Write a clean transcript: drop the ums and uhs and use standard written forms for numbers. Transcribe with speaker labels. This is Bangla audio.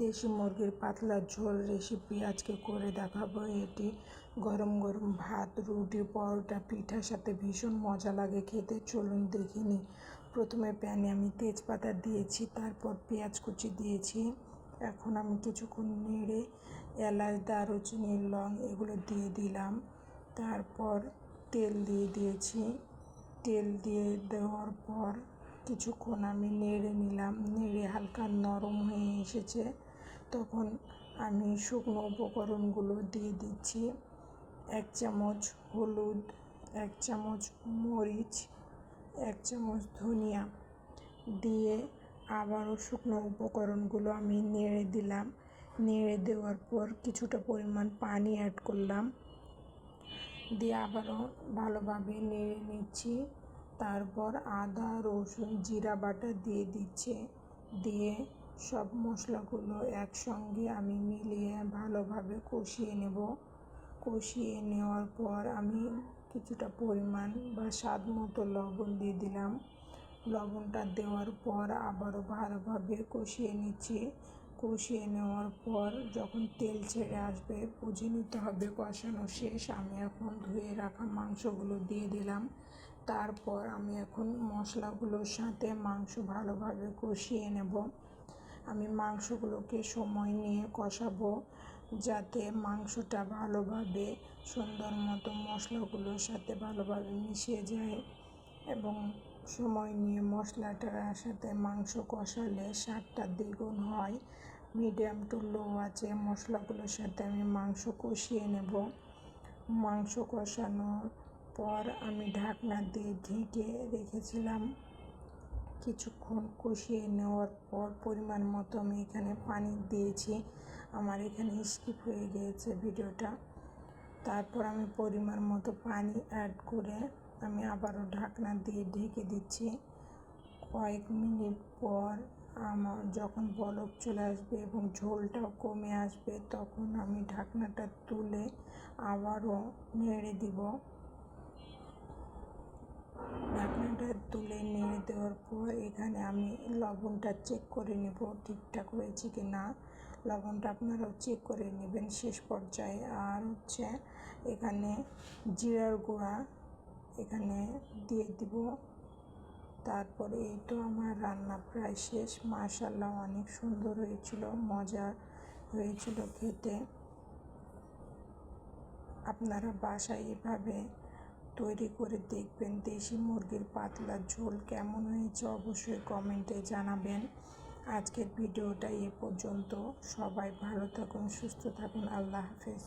Speaker 1: দেশি মুরগির পাতলা ঝোল রেসিপি আজকে করে দেখাবো। এটি গরম গরম ভাত, রুটি, পরোটা, পিঠার সাথে ভীষণ মজা লাগে খেতে। চলুন দেখে নিই। প্রথমে প্যানে আমি তেজপাতা দিয়েছি, তারপর পেঁয়াজ কুচি দিয়েছি। এখন আমি কিছুক্ষণ নেড়ে এলাচ, দারুচিনি, লং এগুলো দিয়ে দিলাম। তারপর তেল দিয়ে দিয়েছি। তেল দিয়ে দেওয়ার পর কিছুক্ষণ আমি নেড়ে নিলাম। নেড়ে হালকা নরম হয়ে এসেছে, তখন আমি শুকনো উপকরণগুলো দিয়ে দিচ্ছি। 1 চামচ হলুদ, 1 চামচ মরিচ, 1 চামচ ধনিয়া দিয়ে আবারও শুকনো উপকরণগুলো আমি নেড়ে দিলাম। নেড়ে দেওয়ার পর কিছুটা পরিমাণ পানি অ্যাড করলাম, দিয়ে আবারও ভালোভাবে নেড়ে নিচ্ছি। তারপর আদা, রসুন, জিরা বাটা দিয়ে দিচ্ছে। দিয়ে সব মশলাগুলো একসঙ্গে আমি মিলিয়ে ভালোভাবে কষিয়ে নেব। কষিয়ে নেওয়ার পর আমি কিছুটা পরিমাণ বা স্বাদ মতো লবণ দিয়ে দিলাম। লবণটা দেওয়ার পর আবারও ভালোভাবে কষিয়ে নিচ্ছি। কষিয়ে নেওয়ার পর যখন তেল ছেড়ে আসবে বুঝে নিতে হবে কষানো শেষ। আমি এখন ধুয়ে রাখা মাংসগুলো দিয়ে দিলাম। তারপর আমি এখন মশলাগুলোর সাথে মাংস ভালোভাবে কষিয়ে নেব। আমি মাংসগুলোকে সময় নিয়ে কষাবো, যাতে মাংসটা ভালোভাবে সুন্দর মতো মশলাগুলোর সাথে ভালোভাবে মিশে যায়। এবং সময় নিয়ে মশলাটার সাথে মাংস কষালে স্বাদটা দ্বিগুণ হয়। মিডিয়াম টু লো আছে মশলাগুলোর সাথে আমি মাংস কষিয়ে নেব। মাংস কষানোর পর আমি ঢাকনা দিয়ে ঢেকে রেখেছিলাম। কিছুক্ষণ কষিয়ে নেওয়ার পর পরিমাণ মতো আমি এখানে পানি দিয়েছি। আমার এখানে স্কিপ হয়ে গিয়েছে ভিডিওটা। তারপর আমি পরিমাণ মতো পানি অ্যাড করে আমি আবারও ঢাকনা দিয়ে ঢেকে দিচ্ছি। কয়েক মিনিট পর আমার যখন বলক চলে আসবে এবং ঝোলটাও কমে আসবে, তখন আমি ঢাকনাটা তুলে আবারও নেড়ে দিব। ঢাকনাটা তুলে নেড়ে দেওয়ার পর এখানে আমি লবণটা চেক করে নেব ঠিকঠাক হয়েছে কি না। লবণটা আপনারাও চেক করে নেবেন শেষ পর্যায়ে। আর এখানে জিরার গুঁড়া এখানে দিয়ে দিব। তারপরে এই তো আমার রান্না প্রায় শেষ। মাশাআল্লাহ, অনেক সুন্দর হয়েছিল, মজা হয়েছিল খেতে। আপনারা বাসায় এভাবে তৈরি করে দেখবেন। দেশি মুরগির পাতলা ঝোল কেমন হয়েছে অবশ্যই কমেন্টে জানাবেন। আজকের ভিডিওটা এ পর্যন্ত। সবাই ভালো থাকুন, সুস্থ থাকুন। আল্লাহ হাফেজ।